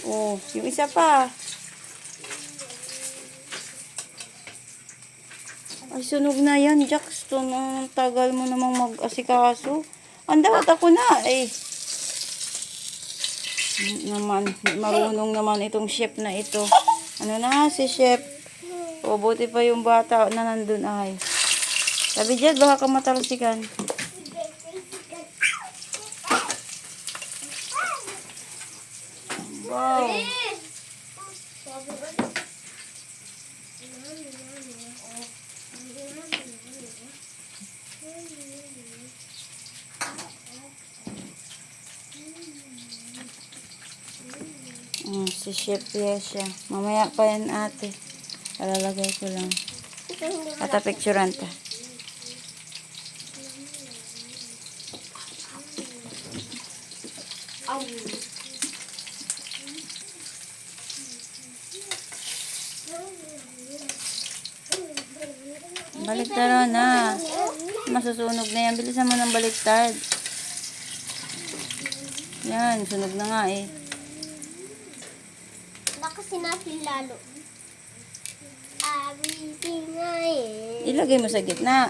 Oh, yung isa pa. Ay, sunog na yan, Jackson. Ang tagal mo namang mag-asikaso. Andawat ako na, eh. Naman, marunong naman itong chef na ito. Ano na, si chef. O, buti pa yung bata na nandun ay. Sabi dyan, baka ka matalsikan. Wow. Si Chef Yesha. Mamaya pa yan ate. Palalagay ko lang. At picturean ta. Baliktad na. Masusunog na yan. Bilisan mo ng baliktad. Yan, sunog na nga eh. Kasi natin lalo. Everything I am. Ilagay mo sa gitna.